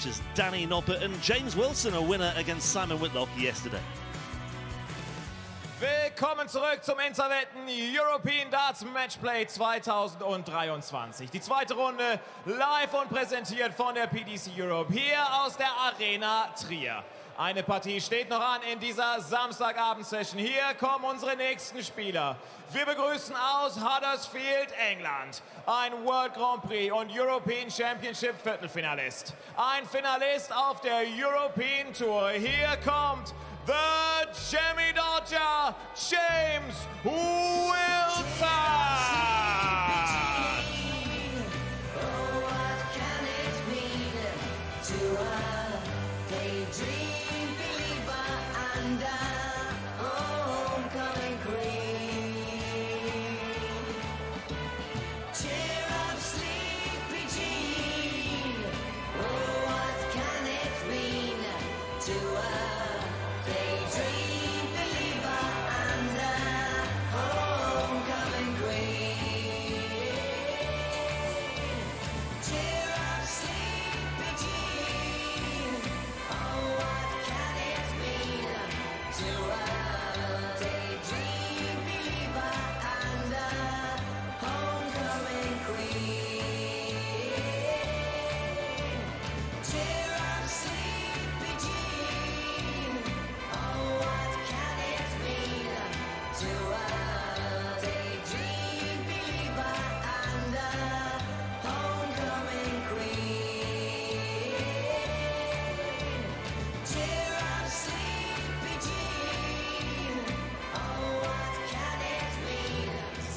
features Danny Noppert and James Wilson, a winner against Simon Whitlock yesterday. Willkommen zurück zum Interwetten European Darts Matchplay 2023. Die zweite Runde live und präsentiert von der PDC Europe hier aus der Arena Trier. Eine Partie steht noch an in dieser Samstagabend-Session. Hier kommen unsere nächsten Spieler. Wir begrüßen aus Huddersfield, England, ein World Grand Prix und European Championship Viertelfinalist. Ein Finalist auf der European Tour. Hier kommt the Jimmy Dodger, James Wilson.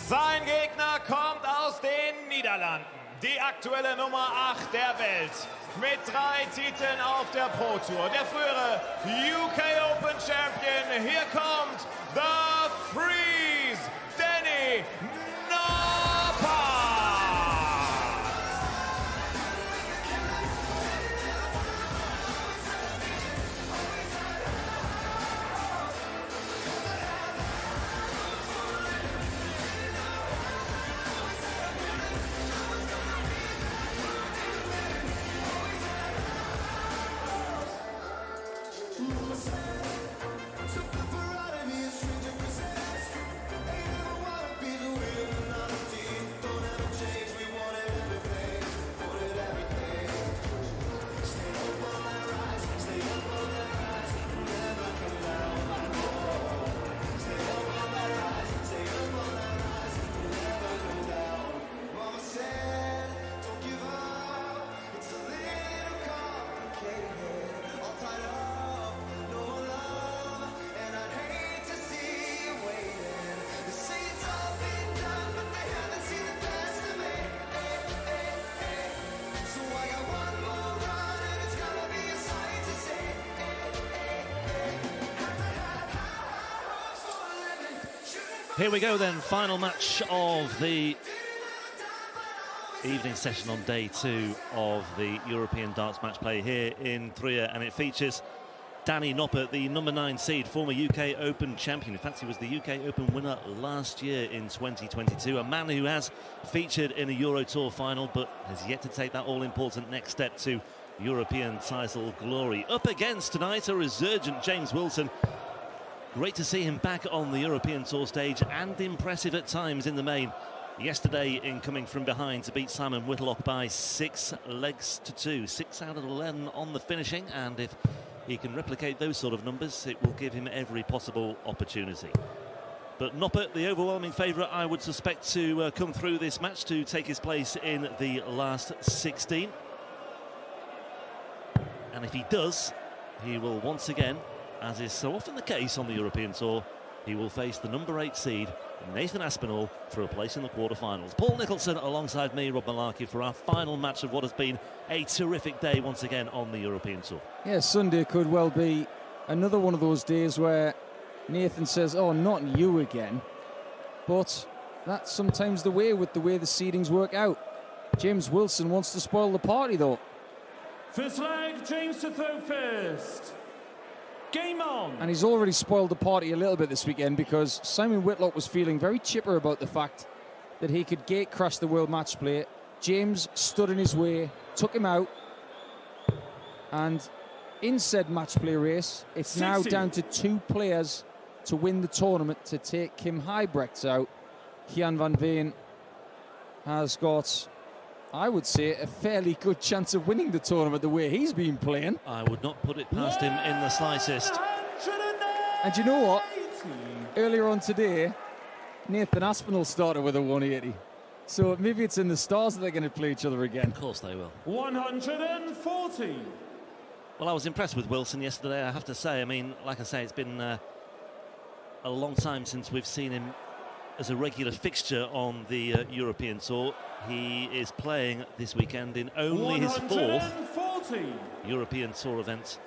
Sein Gegner kommt aus den Niederlanden, die aktuelle Nummer 8 der Welt, mit 3 Titeln auf der Pro Tour, der frühere UK Open Champion. Hier kommt The Freeze, Danny Noppert. Here we go then, final match of the evening session on day 2 of the European Darts Match Play here in Trier, and it features Danny Noppert, the number 9 seed, former UK Open champion. In fact, he was the UK Open winner last year in 2022, a man who has featured in a Eurotour final but has yet to take that all-important next step to European title glory. Up against tonight a resurgent James Wilson. Great to see him back on the European Tour stage, and impressive at times in the main. Yesterday in coming from behind to beat Simon Whitlock by 6 legs to 2. 6 out of 11 on the finishing, and if he can replicate those sort of numbers, it will give him every possible opportunity. But Noppert, the overwhelming favourite, I would suspect, to come through this match to take his place in the last 16. And if he does, he will once again, as is so often the case on the European Tour, he will face the number 8 seed, Nathan Aspinall, for a place in the quarterfinals. Paul Nicholson alongside me, Rob Malarkey, for our final match of what has been a terrific day once again on the European Tour. Yeah, Sunday could well be another one of those days where Nathan says, oh, not you again. But that's sometimes the way with the way the seedings work out. James Wilson wants to spoil the party, though. First leg, James to throw first. Game on. And he's already spoiled the party a little bit this weekend, because Simon Whitlock was feeling very chipper about the fact that he could gate crash the World Match Play. James stood in his way, took him out, And in said match play race, it's 60. now down to 2 players to win the tournament to take Kim Huybrechts out. Kian van Veen has got, I would say, a fairly good chance of winning the tournament the way he's been playing. I would not put it past him in the slightest. And you know what? Earlier on today, Nathan Aspinall started with a 180. So maybe it's in the stars that they're going to play each other again. Of course they will. 140. Well, I was impressed with Wilson yesterday, I have to say. I mean, like I say, it's been a long time since we've seen him as a regular fixture on the European Tour. He is playing this weekend in only his 4th European Tour event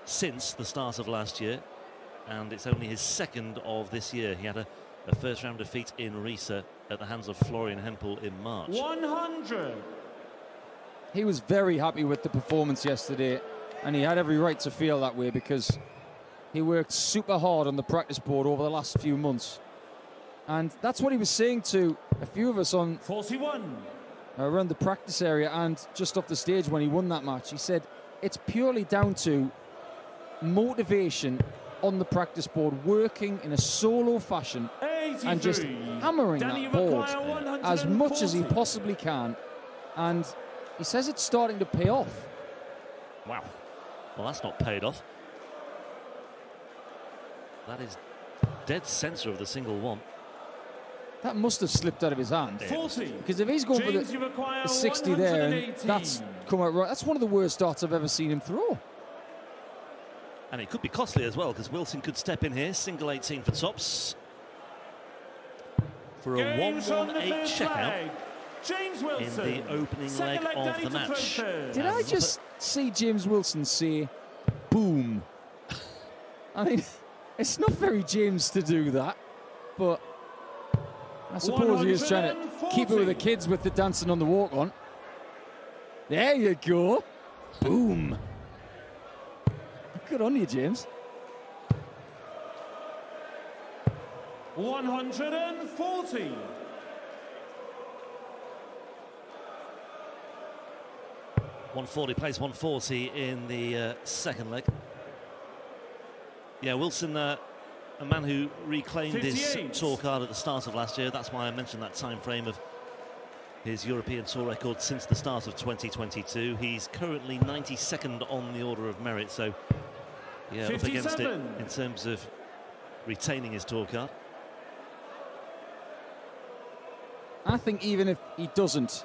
since the start of last year, and it's only his 2nd of this year. He had a first round defeat in Riesa at the hands of Florian Hempel in March. 100. He was very happy with the performance yesterday, and he had every right to feel that way because he worked super hard on the practice board over the last few months. And that's what he was saying to a few of us on 41. Around the practice area and just off the stage when he won that match. He said it's purely down to motivation on the practice board, working in a solo fashion 83. and just hammering Danny that board McGuire, as much as he 140. possibly can. And he says it's starting to pay off. Wow. Well, that's not paid off. That is dead centre of the single one. That must have slipped out of his hand. 40. Because if he's going James, for you require the 60 there, and 118. that's come out right. That's one of the worst darts I've ever seen him throw. And it could be costly as well, because Wilson could step in here, single 18 for tops. For a Games on the 118 first checkout leg. James in Wilson. the opening Second leg of Danny the to match. throw first. Did I just see James Wilson say, boom? I mean, it's not very James to do that, but I suppose he is trying to keep it with the kids with the dancing on the walk-on. There you go. Boom. Good on you, James. 140. Plays 140 in the second leg. Yeah, Wilson, a man who reclaimed 58. his tour card at the start of last year. That's why I mentioned that time frame of his European Tour record since the start of 2022. He's currently 92nd on the order of merit, so yeah, up against it 57. in terms of retaining his tour card. I think even if he doesn't,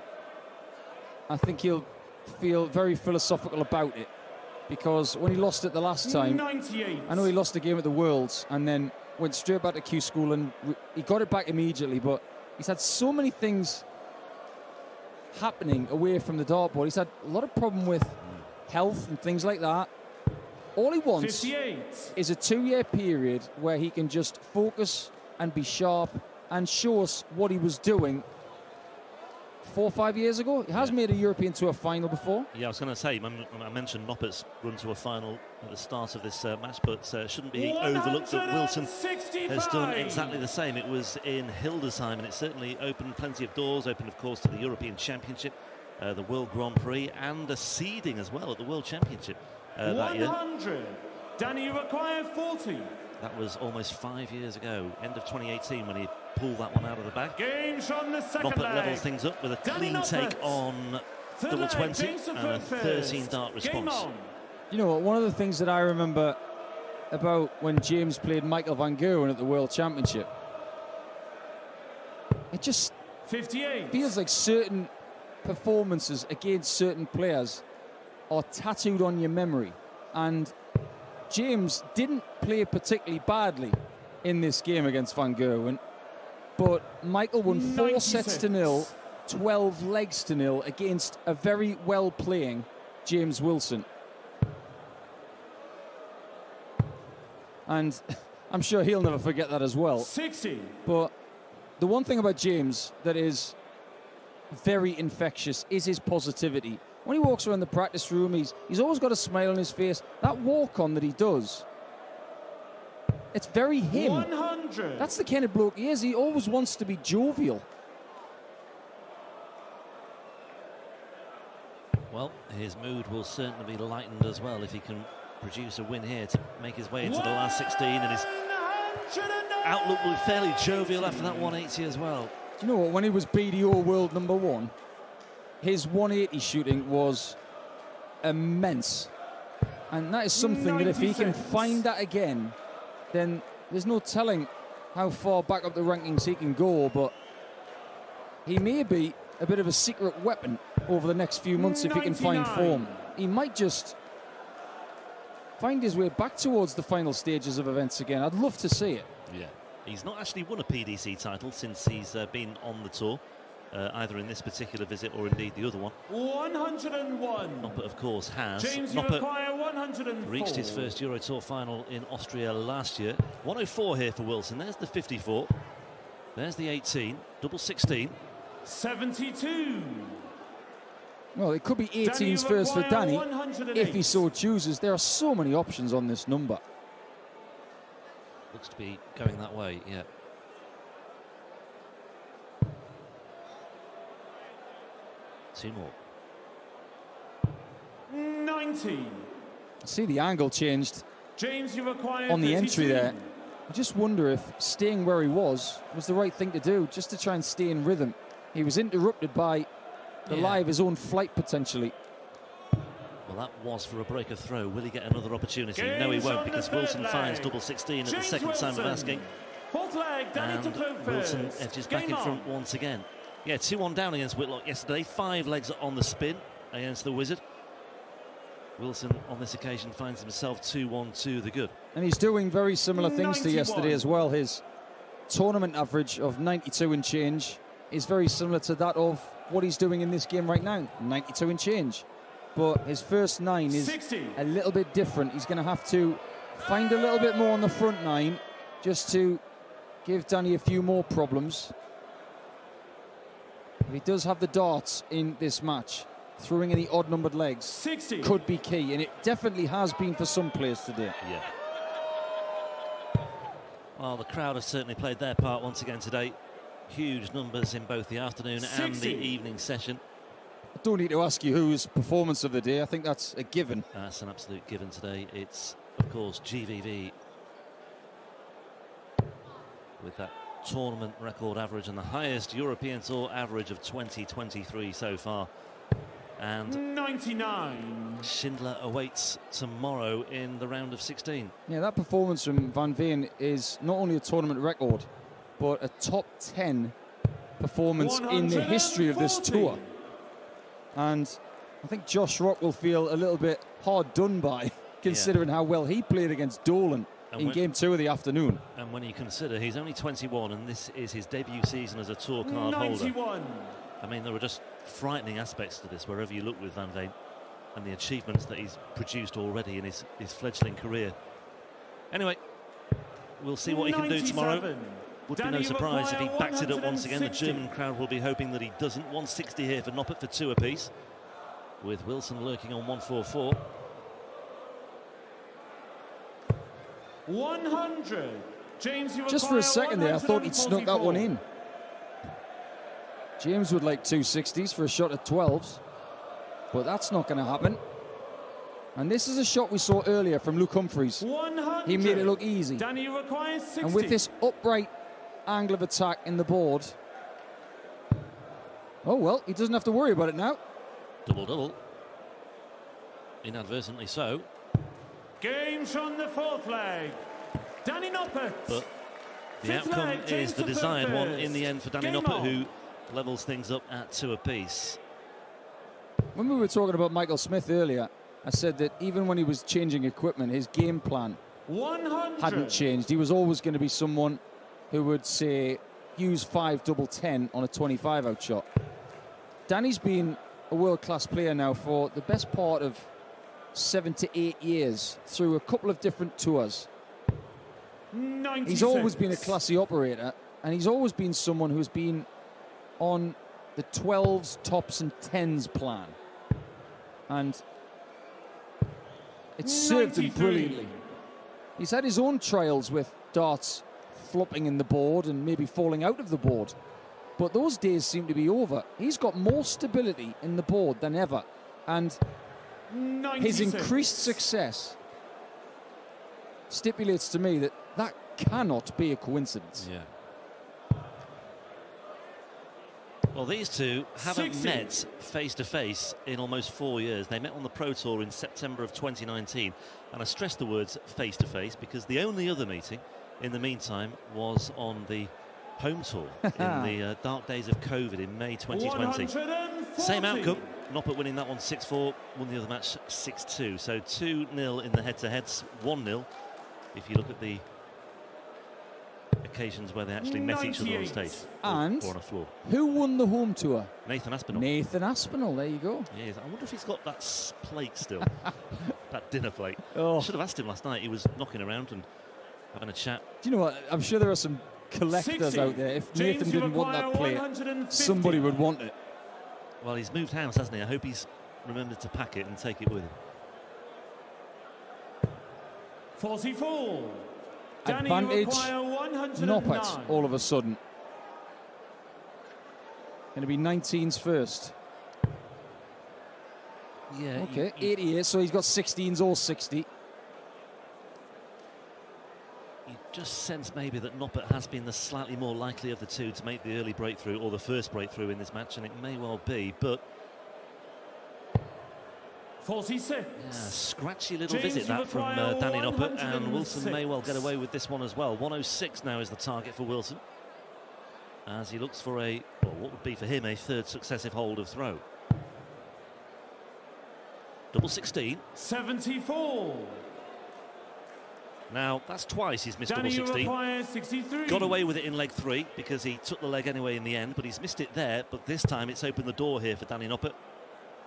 I think he'll feel very philosophical about it, because when he lost it the last time, 98. I know he lost the game at the Worlds and then went straight back to Q School and he got it back immediately, but he's had so many things happening away from the dartboard. He's had a lot of problem with health and things like that. All he wants 58. is a 2-year period where he can just focus and be sharp and show us what he was doing 4 or 5 years ago. He has made a European Tour final before. Yeah, I was going to say, I mentioned Noppert's run to a final at the start of this match, but shouldn't be overlooked that Wilson has done exactly the same. It was in Hildesheim, and it certainly opened plenty of doors, opened, of course, to the European Championship, the World Grand Prix, and a seeding as well at the World Championship that year. 100. Danny, you require 40. That was almost 5 years ago, end of 2018, when he pulled that one out of the bag. Games on the second Noppert leg. levels things up with a Danny clean take Noppert. on Third double leg, 20 James to and throw a first. 13 dart Game response. on. You know what, one of the things that I remember about when James played Michael van Gerwen at the World Championship, it just 58. feels like certain performances against certain players are tattooed on your memory. And James didn't play particularly badly in this game against Van Gerwen, but Michael won 4 sets to 0, 12 legs to 0 against a very well-playing James Wilson. And I'm sure he'll never forget that as well. 60. But the one thing about James that is very infectious is his positivity. When he walks around the practice room, he's always got a smile on his face. That walk-on that he does, it's very him. 100. That's the kind of bloke he is. He always wants to be jovial. Well, his mood will certainly be lightened as well if he can produce a win here to make his way into the last 16, and his outlook will be fairly jovial after that 180 as well. Do you know what? When he was BDO world #1, his 180 shooting was immense. And that is something that if he can find that again, then there's no telling how far back up the rankings he can go, but he may be a bit of a secret weapon over the next few months if he can find form. He might just find his way back towards the final stages of events again. I'd love to see it. Yeah, he's not actually won a PDC title since he's been on the tour, either in this particular visit or indeed the other one. 101. Noppert, of course, has. James, you require 104. Reached his first Eurotour final in Austria last year. 104 here for Wilson. There's the 54. There's the 18. Double 16. 72. Well, it could be 18's first for Danny if he so chooses. There are so many options on this number. Looks to be going that way, yeah. Two more. 90. See the angle changed James, you require on the 32. entry there. I just wonder if staying where he was the right thing to do, just to try and stay in rhythm. He was interrupted by the lie of his own flight, potentially. Well, that was for a break of throw. Will he get another opportunity? No, he won't, because Wilson finds double 16 at the second time of asking. Fourth leg, Danny to throw Wilson first. edges back in front once again. Yeah, 2-1 down against Whitlock yesterday. 5 legs on the spin against the Wizard. Wilson, on this occasion, finds himself 2-1 to the good. And he's doing very similar things 91. to yesterday as well. His tournament average of 92 and change is very similar to that of what he's doing in this game right now, 92 and change. But his first 9 is 60. a little bit different. He's going to have to find a little bit more on the front 9 just to give Danny a few more problems. But he does have the darts in this match. Throwing any odd-numbered legs 60. could be key, and it definitely has been for some players today. Yeah. Well, the crowd have certainly played their part once again today. Huge numbers in both the afternoon 60. and the evening session. I don't need to ask you whose performance of the day. I think that's a given. That's an absolute given today. It's, of course, GVV with that tournament record average and the highest European Tour average of 2023 so far. And 99. Schindler awaits tomorrow in the round of 16. Yeah, that performance from Van Veen is not only a tournament record, but a top 10 performance in the history of this tour. And I think Josh Rock will feel a little bit hard done by, considering how well he played against Dolan in game 2 of the afternoon. And when you consider he's only 21 and this is his debut season as a tour card 91. holder. I mean, there are just frightening aspects to this wherever you look with Van Veen and the achievements that he's produced already in his fledgling career. Anyway, we'll see what he can do tomorrow. Would be no surprise if he backs it up once again. The German crowd will be hoping that he doesn't. 160 here for Noppert for 2 apiece, with Wilson lurking on 144. 100. James, you just for a second there, I thought he'd snuck that one in. James would like 260s for a shot at 12s, but that's not going to happen. And this is a shot we saw earlier from Luke Humphreys. 100. He made it look easy. Danny requires 60. And with this upright angle of attack in the board, oh well, he doesn't have to worry about it now. Double-double. Inadvertently so. Games on the 4th leg. Danny Noppert. But the outcome is the desired one in the end for Danny Noppert, who levels things up at 2 apiece. When we were talking about Michael Smith earlier, I said that even when he was changing equipment, his game plan 100. hadn't changed. He was always going to be someone who would, say, use 5 double 10 on a 25 out shot. Danny's been a world-class player now for the best part of 7 to 8 years through a couple of different tours. 96. He's always been a classy operator, and he's always been someone who's been on the 12s, tops and 10s plan. And it's served him brilliantly. He's had his own trials with darts flopping in the board and maybe falling out of the board, but those days seem to be over. He's got more stability in the board than ever, And 96. his increased success stipulates to me that that cannot be a coincidence. Yeah. Well, these two haven't 60. met face-to-face in almost 4 years. They met on the Pro Tour in September of 2019. And I stress the words face-to-face because the only other meeting in the meantime was on the home tour in the dark days of COVID in May 2020. 140. Same outcome. Noppert winning that one 6-4, won the other match 6-2. So 2-0 in the head-to-heads, 1-0 if you look at the occasions where they actually met each other on 98. stage And or on a floor. who won the home tour? Nathan Aspinall. Nathan Aspinall, there you go. Yes, I wonder if he's got that plate still, that dinner plate. Oh. I should have asked him last night. He was knocking around and having a chat. Do you know what? I'm sure there are some collectors 60. out there. If James, Nathan you didn't want that require plate, 150. somebody would want it. Well, he's moved house, hasn't he? I hope he's remembered to pack it and take it with him. 44. Danny, Advantage require 109. Noppert all of a sudden. Going to be 19s first. Yeah. Okay, 88, so he's got 16s or 60. You just sense maybe that Noppert has been the slightly more likely of the two to make the early breakthrough or the first breakthrough in this match, and it may well be, but 46. yeah, scratchy little James, visit you that from require Danny Noppert, and 106. Wilson may well get away with this one as well. 106 now is the target for Wilson, as he looks for a, well, what would be for him a third successive hold of throw. Double 16. 74. Now, that's twice he's missed Danny, double 16. require 63. Got away with it in leg 3 because he took the leg anyway in the end, but he's missed it there. But this time it's opened the door here for Danny Noppert.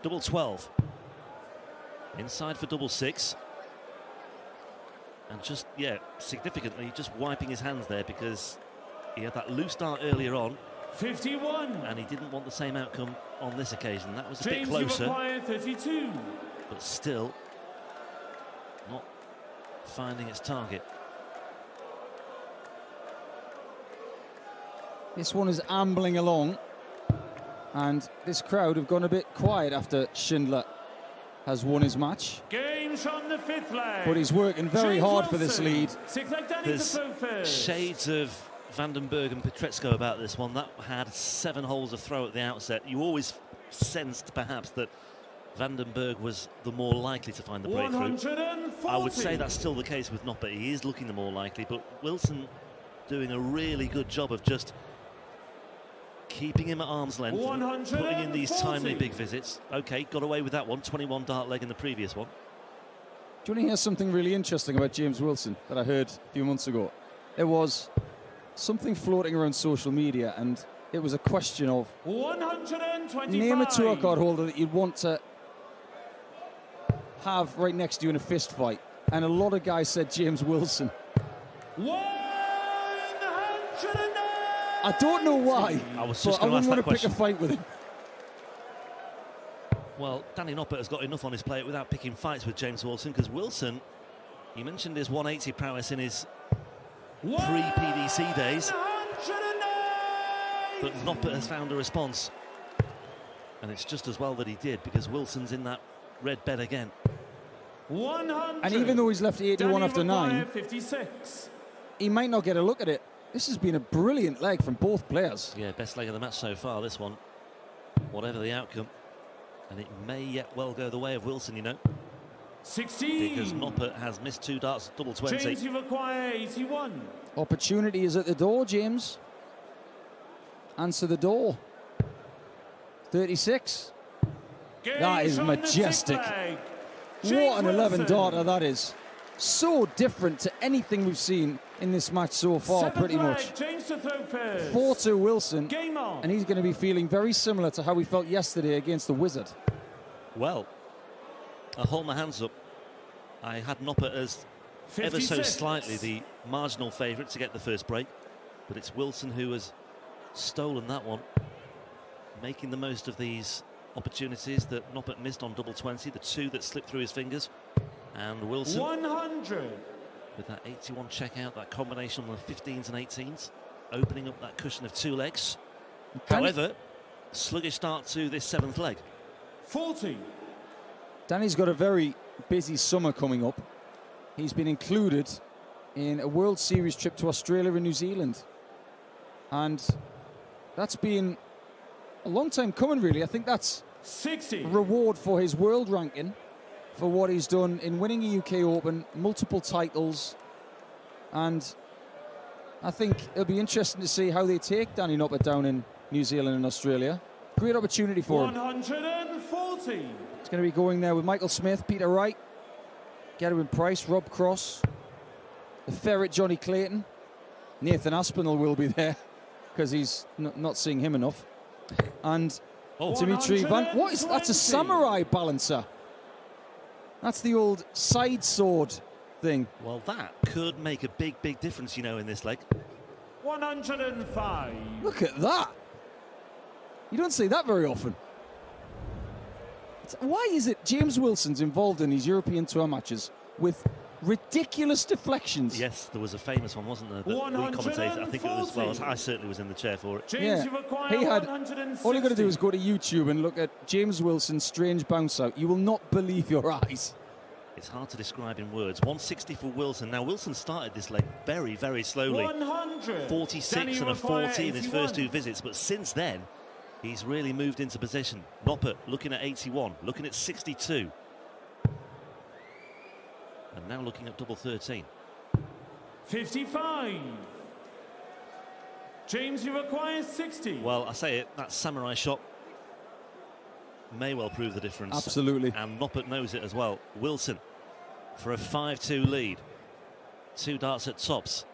Double 12. Inside for double 6. And just, yeah, significantly just wiping his hands there because he had that loose start earlier on 51. and he didn't want the same outcome on this occasion. That was a James, bit closer, you require 32. but still not finding its target. This one is ambling along, and this crowd have gone a bit quiet after Schindler has won his match. Games from the 5th leg. But he's working very James hard for this Wilson. lead. 6th leg, Danny There's to throw first. shades of Vandenberg and Petretsko about this one. That had 7 holes of throw at the outset. You always sensed perhaps that Vandenberg was the more likely to find the breakthrough. 140. I would say that's still the case with Noppert. He is looking the more likely, but Wilson doing a really good job of just keeping him at arm's length, putting in these timely big visits. Okay, got away with that one. 21 dart leg in the previous one. Do you want to hear something really interesting about James Wilson that I heard a few months ago? There was something floating around social media, and it was a question of 125. name a tour card holder that you'd want to have right next to you in a fist fight. And a lot of guys said James Wilson. 109. I don't know why, I was but just I going to ask wouldn't want that to pick a question. fight with him. Well, Danny Noppert has got enough on his plate without picking fights with James Wilson, because Wilson, you mentioned his 180 prowess in his pre-PDC days, but Noppert has found a response, and it's just as well that he did, because Wilson's in that red bed again. 100. And even though he's left 81 Danny after 9, 56. he might not get a look at it. This has been a brilliant leg from both players. Yeah, best leg of the match so far, this one, whatever the outcome. And it may yet well go the way of Wilson, you know, 16. because Noppert has missed 2 darts at double 20. James, you require 81. Opportunity is at the door, James. Answer the door. 36. That is Games from the majestic. 6th leg. What James an 11 Wilson. darter that is. So different to anything we've seen in this match so far, 7th pretty leg, much. James to throw first. 4-2 Wilson, Game on. and he's going to be feeling very similar to how we felt yesterday against the Wizard. Well, I hold my hands up. I had Noppert as ever so 56. slightly the marginal favourite to get the first break, but it's Wilson who has stolen that one, making the most of these opportunities that Noppert missed on double 20, the 2 that slipped through his fingers, and Wilson 100. with that 81 check out, that combination of 15s and 18s, opening up that cushion of 2 legs. Can- However, sluggish start to this 7th leg. 40. Danny's got a very busy summer coming up. He's been included in a World Series trip to Australia and New Zealand. And that's been a long time coming, really. I think that's 60. a reward for his world ranking, for what he's done in winning a UK Open, multiple titles. And I think it'll be interesting to see how they take Danny Noppert down in New Zealand and Australia. Great opportunity for him. 140. It's going to be going there with Michael Smith, Peter Wright, Gerwyn Price, Rob Cross, the ferret Johnny Clayton. Nathan Aspinall will be there because he's not seeing him enough. And Dimitri Van... What is that's a samurai balancer. That's the old side sword thing. Well, that could make a big difference, you know, in this leg. 105. Look at that. You don't see that very often. Why is it James Wilson's involved in these European Tour matches with ridiculous deflections? Yes, there was a famous one, wasn't there, that we commentated. I think it was, well, I certainly was in the chair for it. James, Yeah, he had, all you got to do is go to YouTube and look at James Wilson's strange bounce out. You will not believe your eyes. It's hard to describe in words. 160 for Wilson. Now, Wilson started this leg very slowly. 100. 46 and a 40 in his first two visits, but since then, he's really moved into position. Noppert looking at 81, looking at 62. And now looking at double 13. 55. James, you require 60. Well, I say it, that samurai shot may well prove the difference. Absolutely. And Noppert knows it as well. Wilson for a 5-2 lead. 2 darts at tops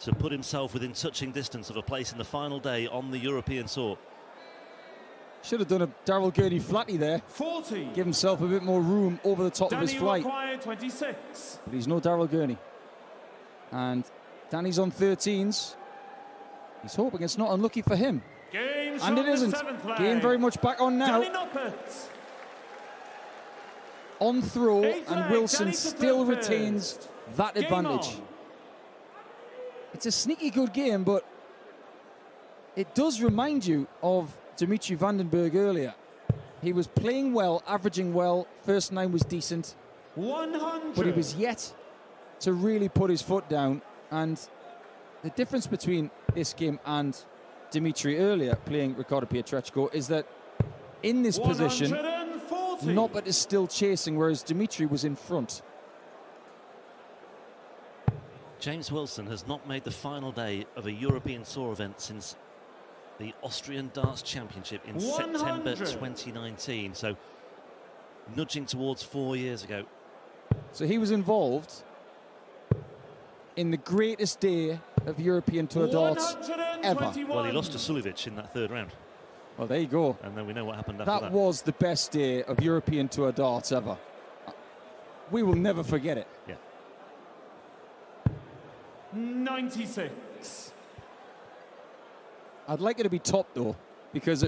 to put himself within touching distance of a place in the final day on the European Tour. Should have done a Daryl Gurney flatty there. 40. Give himself a bit more room over the top of his flight. Require 26. But he's no Daryl Gurney. And Danny's on 13s. He's hoping it's not unlucky for him. Game And it isn't. Game very much back on now. Danny Noppert. On throw, Eighth and leg, Wilson Danny to still throw retains first. that Game advantage. on. It's a sneaky good game, but it does remind you of Dimitri Vandenberg earlier. He was playing well, averaging well. First 9 was decent. 100. But he was yet to really put his foot down. And the difference between this game and Dimitri earlier playing Riccardo Pietreczko is that in this position, 140. Noppert is still chasing, whereas Dimitri was in front. James Wilson has not made the final day of a European Tour event since the Austrian Darts Championship in 100. September 2019, so nudging towards 4 years ago. So he was involved in the greatest day of European Tour darts ever. 121. Well, he lost to Sulivic in that 3rd round, Well, there you go. and then we know what happened after that. That was the best day of European Tour darts ever. We will never forget it. Yeah. 96. I'd like it to be top, though, because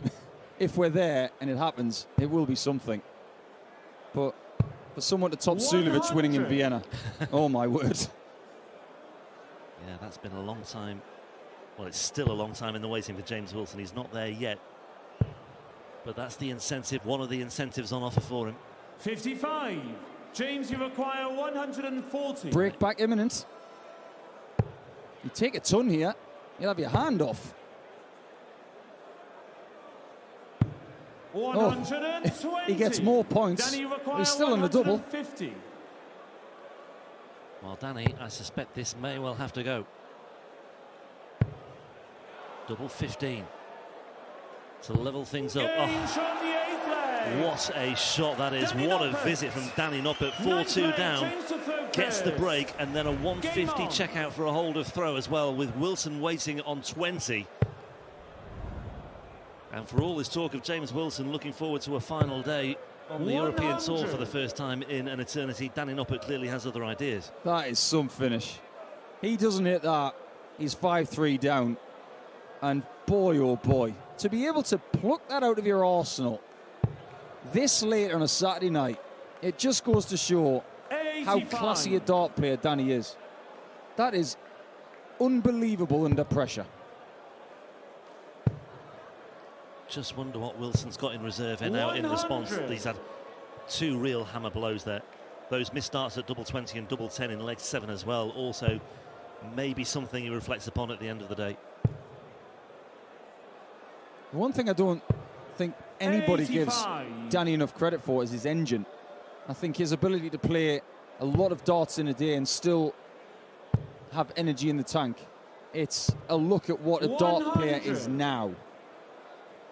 if we're there and it happens, it will be something. But for someone to top Sulivic winning in 100. Vienna, oh my word. Yeah, that's been a long time. Well, it's still a long time in the waiting for James Wilson. He's not there yet. But that's the incentive, one of the incentives on offer for him. 55. James, you require 140. Break back imminent. You take a ton here, you'll have your hand off. 120. He gets more points. Danny, you require He's still on the double. 150. Well, Danny, I suspect this may well have to go. Double 15 to level things up. Game shot the 8th leg. What a shot that is. Danny What a Noppert. visit from Danny Noppert. 4-2 Ninth leg, down. James to throw Gets the first. break and then a 150 Game on. check out for a hold of throw as well, with Wilson waiting on 20. And for all this talk of James Wilson looking forward to a final day on the European Tour 100. for the first time in an eternity, Danny Noppert clearly has other ideas. That is some finish. He doesn't hit that, he's 5-3 down. And boy, oh boy, to be able to pluck that out of your arsenal this late on a Saturday night, it just goes to show how 85. classy a dart player Danny is. That is unbelievable under pressure. Just wonder what Wilson's got in reserve here now in response. 100. He's had two real hammer blows there. Those missed starts at double 20 and double 10 in leg 7 as well. Also, maybe something he reflects upon at the end of the day. One thing I don't think anybody 85. gives Danny enough credit for is his engine. I think his ability to play a lot of darts in a day and still have energy in the tank. It's a look at what a dart player is now.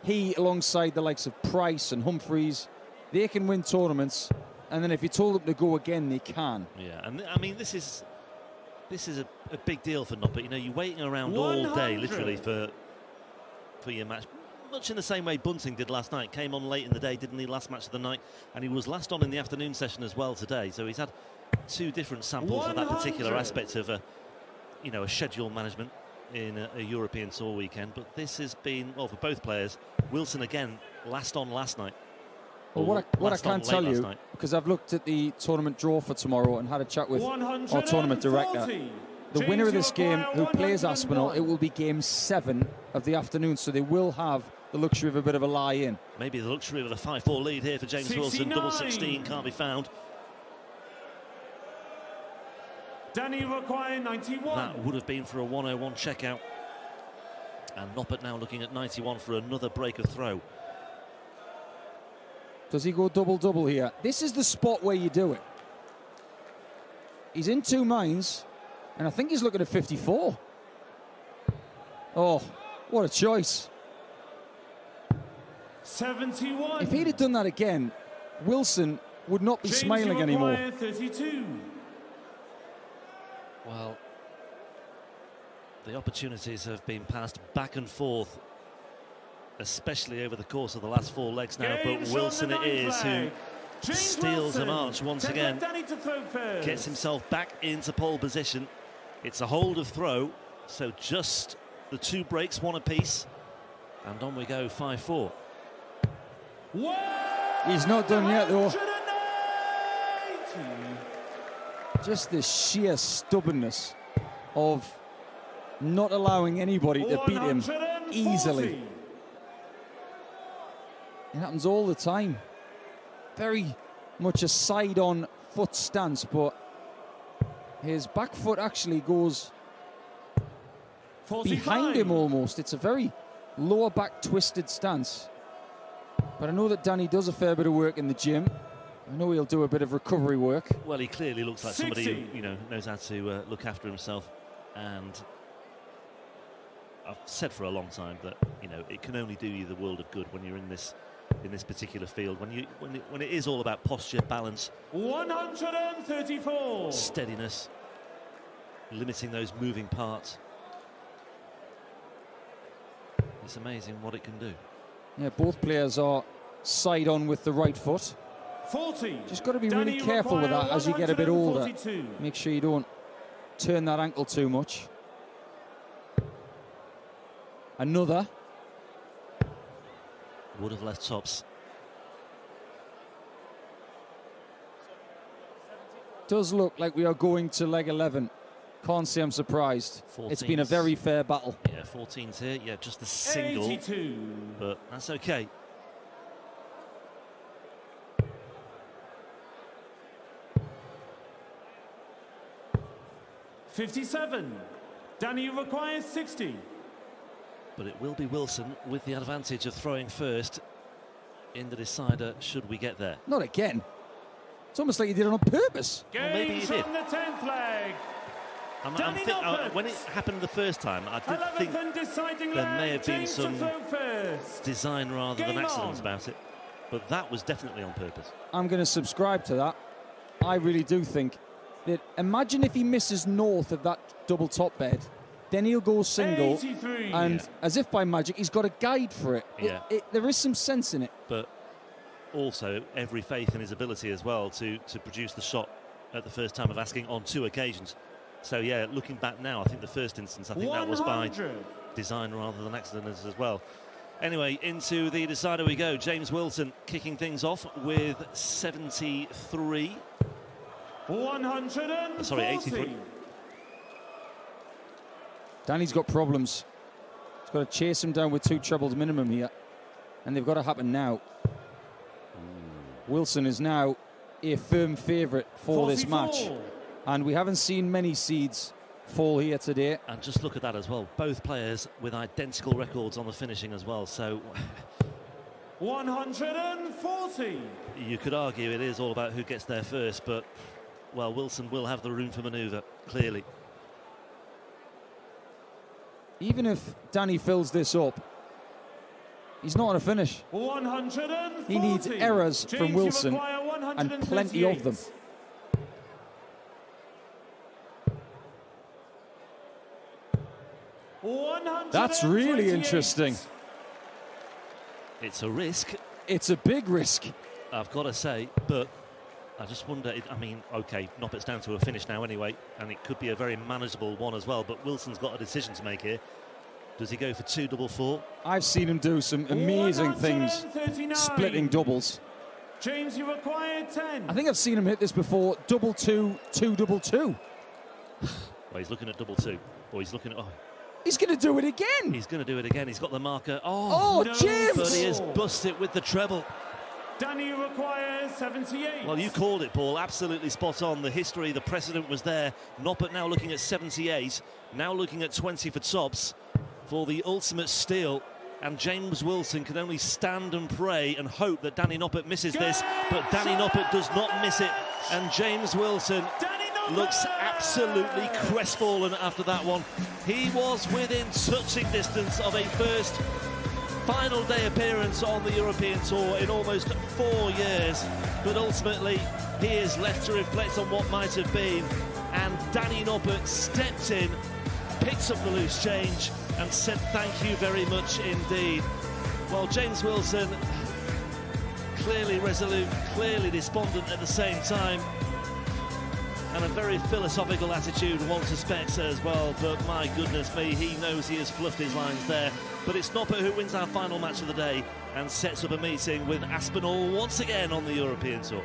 He, alongside the likes of Price and Humphreys, they can win tournaments, and then if you told them to go again, they can. Yeah, and I mean, this is a big deal for Noppert. You know, you're waiting around all day, literally, for your match. Much in the same way Bunting did last night. Came on late in the day, didn't he, last match of the night, and he was last on in the afternoon session as well today. So he's had two different samples of that particular aspect of a schedule management in a European Tour weekend. But this has been, well, for both players. Wilson again, last on last night. Well, what I can tell you, because I've looked at the tournament draw for tomorrow and had a chat with our tournament director, the winner of this game who plays Aspinall, it will be game 7 of the afternoon, so they will have the luxury of a bit of a lie-in. Maybe the luxury of a 5-4 lead here for James 69. Wilson. Double 16 can't be found. Danny require 91. That would have been for a 101 checkout. And Noppert now looking at 91 for another break of throw. Does he go double-double here? This is the spot where you do it. He's in two minds, and I think he's looking at 54. Oh, what a choice. 71. If he'd have done that again, Wilson would not be smiling anymore. 32. Well, the opportunities have been passed back and forth, especially over the course of the last 4 legs now. But Wilson it is who steals a march once again, gets himself back into pole position. It's a hold of throw, so just the 2 breaks, 1 apiece, and on we go, 5-4. He's not done yet, though. Just the sheer stubbornness of not allowing anybody to beat him easily. It happens all the time. Very much a side-on foot stance, but his back foot actually goes 45. behind him almost. It's a very lower back twisted stance. But I know that Danny does a fair bit of work in the gym. I know he'll do a bit of recovery work. Well, he clearly looks like somebody who, knows how to look after himself. And I've said for a long time that, it can only do you the world of good when you're in this particular field. When it is all about posture, balance, 134, steadiness, limiting those moving parts. It's amazing what it can do. Yeah, both players are side on with the right foot. 40. Just got to be really careful with that as you get a bit older. Make sure you don't turn that ankle too much. Another. Would have left tops. Does look like we are going to leg 11. Can't say I'm surprised. 14's, it's been a very fair battle. Yeah, 14's here. Yeah, just a single. 82. But that's okay. $57. Danny requires 60. But it will be Wilson with the advantage of throwing first in the decider should we get there. Not again. It's almost like he did it on purpose. Well, maybe he did. From the 10th leg. When it happened the first time, I did think there may have been some design rather than accidents about it. But that was definitely on purpose. I'm going to subscribe to that. I really do think that, imagine if he misses north of that double top bed, then he'll go single, 83. and as if by magic, he's got a guide for it. Yeah. There is some sense in it. But also every faith in his ability as well to produce the shot at the first time of asking on 2 occasions. So yeah, looking back now, I think the first instance, I think 100. that was by design rather than accident as well. Anyway, into the decider we go. James Wilson kicking things off with 73. 140. Sorry, 83. Danny's got problems. He's got to chase him down with 2 trebles minimum here. And they've got to happen now. Wilson is now a firm favourite for this match. And we haven't seen many seeds fall here today. And just look at that as well. Both players with identical records on the finishing as well. So 140. You could argue it is all about who gets there first, but, well, Wilson will have the room for manoeuvre, clearly. Even if Danny fills this up, he's not on a finish. 140. He needs errors from Wilson, and plenty of them. That's really interesting. It's a risk. It's a big risk. I've got to say, but I just wonder, I mean, OK, Noppert's down to a finish now anyway, and it could be a very manageable one as well, but Wilson's got a decision to make here. Does he go for 2-4-4? I've seen him do some amazing things, splitting doubles. James, you require 10. I think I've seen him hit this before, 2-2, 2-2-2. Well, he's looking at 2-2, or he's looking at, he's going to do it again. He's going to do it again. He's got the marker. Oh, no, James! But he has busted with the treble. Danny requires 78. Well, you called it, Paul. Absolutely spot on. The history, the precedent was there. Noppert now looking at 78. Now looking at 20 for tops for the ultimate steal. And James Wilson can only stand and pray and hope that Danny Noppert misses this. But Danny Noppert does not miss it. And James Wilson looks absolutely crestfallen after that one. He was within touching distance of a first final day appearance on the European Tour in almost 4 years, but ultimately he is left to reflect on what might have been, and Danny Noppert stepped in, picked up the loose change and said thank you very much indeed. Well, James Wilson, clearly resolute, clearly despondent at the same time, and a very philosophical attitude, one suspects as well, but my goodness me, he knows he has fluffed his lines there. But it's Noppert who wins our final match of the day and sets up a meeting with Aspinall once again on the European Tour.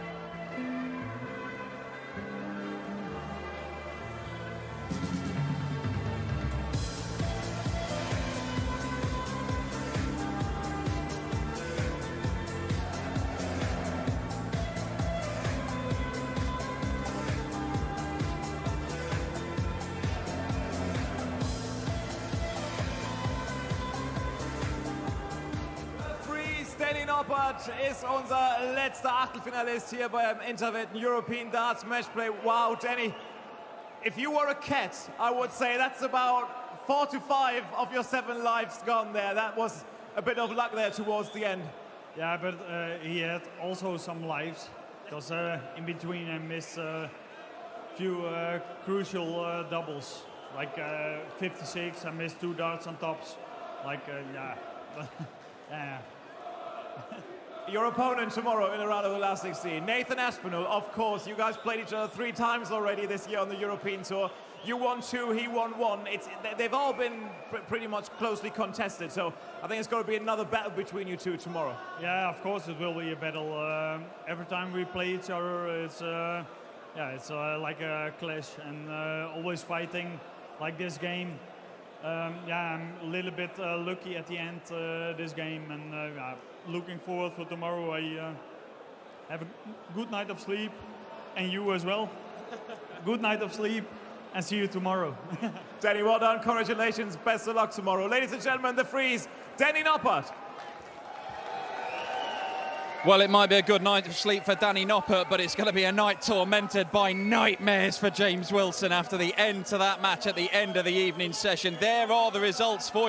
Danny Noppert ist unser letzter Achtelfinalist hier beim Interwetten European Darts Matchplay. Wow, Danny, if you were a cat, I would say that's about 4 to 5 of your 7 lives gone there. That was a bit of luck there towards the end. Yeah, but he had also some lives, because in between I missed a few crucial doubles. Like 56, I missed 2 darts on tops. Like, yeah. Yeah. Your opponent tomorrow in the round of the last 16, Nathan Aspinall, of course. You guys played each other 3 times already this year on the European Tour. You won 2, he won 1. They've all been pretty much closely contested, so I think it's going to be another battle between you two tomorrow. Yeah, of course it will be a battle. Every time we play each other, it's like a clash, and always fighting like this game. Yeah, I'm a little bit lucky at the end this game, and looking forward for tomorrow. I have a good night of sleep, and you as well. Good night of sleep, and see you tomorrow. Danny, well done, congratulations, best of luck tomorrow. Ladies and gentlemen, the freeze, Danny Noppert. Well, it might be a good night of sleep for Danny Noppert, but it's going to be a night tormented by nightmares for James Wilson after the end to that match at the end of the evening session. There are the results for you.